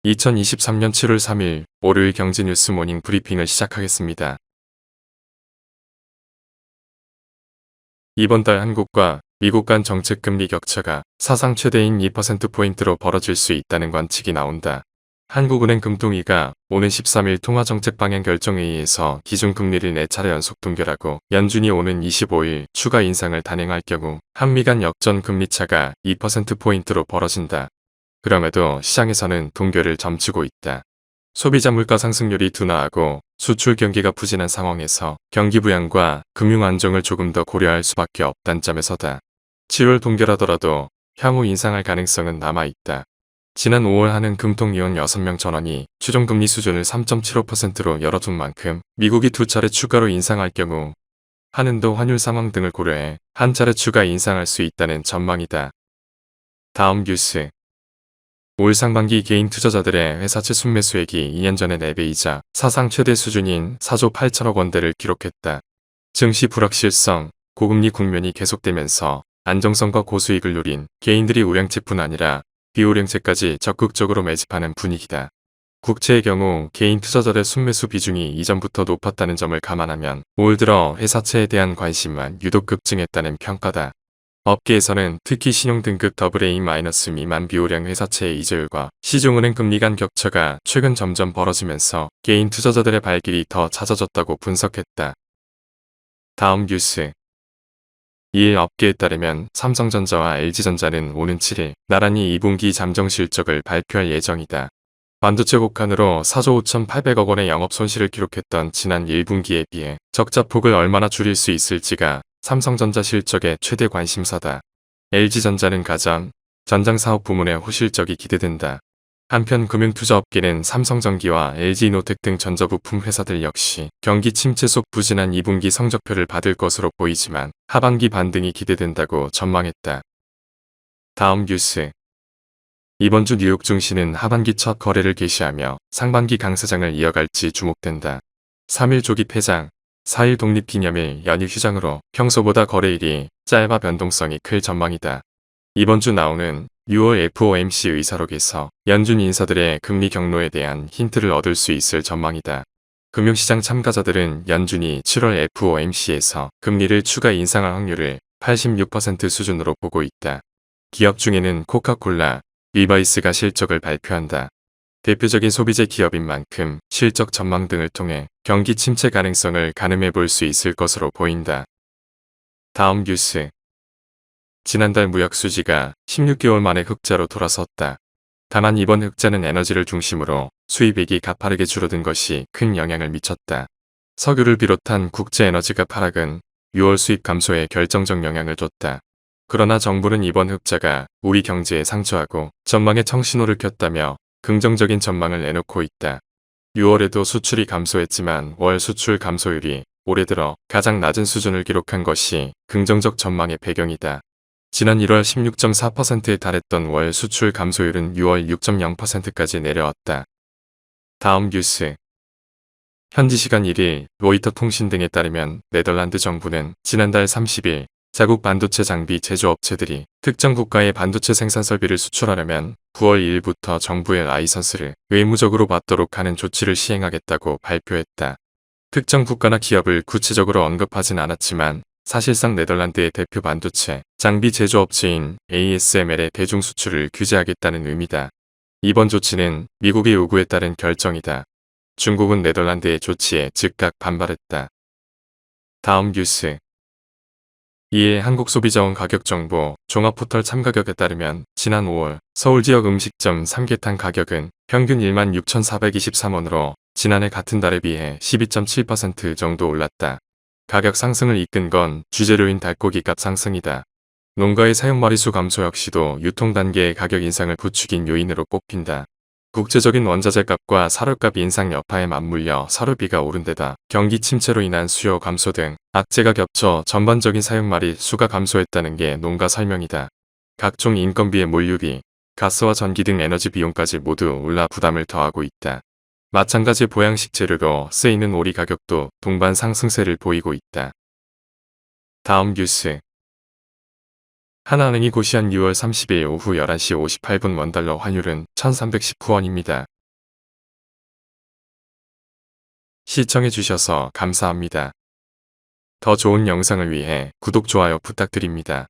2023년 7월 3일 월요일 경제뉴스 모닝 브리핑을 시작하겠습니다. 이번 달 한국과 미국 간 정책 금리 격차가 사상 최대인 2%포인트로 벌어질 수 있다는 관측이 나온다. 한국은행 금통위가 오는 13일 통화정책 방향 결정회의에서 기준금리를 4차례 연속 동결하고 연준이 오는 25일 추가 인상을 단행할 경우 한미 간 역전 금리차가 2%포인트로 벌어진다. 그럼에도 시장에서는 동결을 점치고 있다. 소비자 물가 상승률이 둔화하고 수출 경기가 부진한 상황에서 경기 부양과 금융 안정을 조금 더 고려할 수밖에 없다는 점에서다. 7월 동결하더라도 향후 인상할 가능성은 남아있다. 지난 5월 한은 금통위원 6명 전원이 추종금리 수준을 3.75%로 열어둔 만큼 미국이 2차례 추가로 인상할 경우 한은도 환율 상황 등을 고려해 한 차례 추가 인상할 수 있다는 전망이다. 다음 뉴스. 올 상반기 개인 투자자들의 회사채 순매수액이 2년 전의 4배이자 사상 최대 수준인 4조 8천억 원대를 기록했다. 증시 불확실성, 고금리 국면이 계속되면서 안정성과 고수익을 누린 개인들이 우량채뿐 아니라 비우량채까지 적극적으로 매집하는 분위기다. 국채의 경우 개인 투자자들의 순매수 비중이 이전부터 높았다는 점을 감안하면 올 들어 회사채에 대한 관심만 유독 급증했다는 평가다. 업계에서는 특히 신용등급 AA- 미만 비호량 회사채의 이자율과 시중은행 금리 간 격차가 최근 점점 벌어지면서 개인 투자자들의 발길이 더 잦아졌다고 분석했다. 다음 뉴스. 이일 업계에 따르면 삼성전자와 LG전자는 오는 7일 나란히 2분기 잠정 실적을 발표할 예정이다. 반도체 곡한으로 4조 5,800억 원의 영업 손실을 기록했던 지난 1분기에 비해 적자폭을 얼마나 줄일 수 있을지가 삼성전자 실적의 최대 관심사다. LG전자는 가전, 전장사업 부문의 호실적이 기대된다. 한편 금융투자업계는 삼성전기와 LG노텍 등 전자부품 회사들 역시 경기 침체 속 부진한 2분기 성적표를 받을 것으로 보이지만 하반기 반등이 기대된다고 전망했다. 다음 뉴스. 이번 주 뉴욕 증시는 하반기 첫 거래를 개시하며 상반기 강세장을 이어갈지 주목된다. 3일 조기 폐장, 4일 독립기념일 연휴 휴장으로 평소보다 거래일이 짧아 변동성이 클 전망이다. 이번 주 나오는 6월 FOMC 의사록에서 연준 인사들의 금리 경로에 대한 힌트를 얻을 수 있을 전망이다. 금융시장 참가자들은 연준이 7월 FOMC에서 금리를 추가 인상할 확률을 86% 수준으로 보고 있다. 기업 중에는 코카콜라, 리바이스가 실적을 발표한다. 대표적인 소비재 기업인 만큼 실적 전망 등을 통해 경기 침체 가능성을 가늠해 볼 수 있을 것으로 보인다. 다음 뉴스. 지난달 무역 수지가 16개월 만에 흑자로 돌아섰다. 다만 이번 흑자는 에너지를 중심으로 수입액이 가파르게 줄어든 것이 큰 영향을 미쳤다. 석유를 비롯한 국제 에너지값 하락은 6월 수입 감소에 결정적 영향을 줬다. 그러나 정부는 이번 흑자가 우리 경제에 상처하고 전망에 청신호를 켰다며 긍정적인 전망을 내놓고 있다. 6월에도 수출이 감소했지만 월 수출 감소율이 올해 들어 가장 낮은 수준을 기록한 것이 긍정적 전망의 배경이다. 지난 1월 16.4%에 달했던 월 수출 감소율은 6월 6.0%까지 내려왔다. 다음 뉴스. 현지 시간 1일 로이터 통신 등에 따르면 네덜란드 정부는 지난달 30일 자국 반도체 장비 제조업체들이 특정 국가의 반도체 생산 설비를 수출하려면 9월 1일부터 정부의 라이선스를 의무적으로 받도록 하는 조치를 시행하겠다고 발표했다. 특정 국가나 기업을 구체적으로 언급하진 않았지만 사실상 네덜란드의 대표 반도체 장비 제조업체인 ASML의 대중 수출을 규제하겠다는 의미다. 이번 조치는 미국의 요구에 따른 결정이다. 중국은 네덜란드의 조치에 즉각 반발했다. 다음 뉴스. 이에 한국소비자원 가격정보 종합포털 참가격에 따르면 지난 5월 서울 지역 음식점 삼계탕 가격은 평균 16,423원으로 지난해 같은 달에 비해 12.7% 정도 올랐다. 가격 상승을 이끈 건 주재료인 닭고기 값 상승이다. 농가의 사용 마리수 감소 역시도 유통 단계의 가격 인상을 부추긴 요인으로 꼽힌다. 국제적인 원자재 값과 사료값 인상 여파에 맞물려 사료비가 오른 데다 경기 침체로 인한 수요 감소 등 악재가 겹쳐 전반적인 사용마리 수가 감소했다는 게 농가 설명이다. 각종 인건비의 물류비, 가스와 전기 등 에너지 비용까지 모두 올라 부담을 더하고 있다. 마찬가지 보양식 재료로 쓰이는 오리 가격도 동반 상승세를 보이고 있다. 다음 뉴스. 하나은행이 고시한 6월 30일 오후 11시 58분 원달러 환율은 1319원입니다. 시청해주셔서 감사합니다. 더 좋은 영상을 위해 구독, 좋아요 부탁드립니다.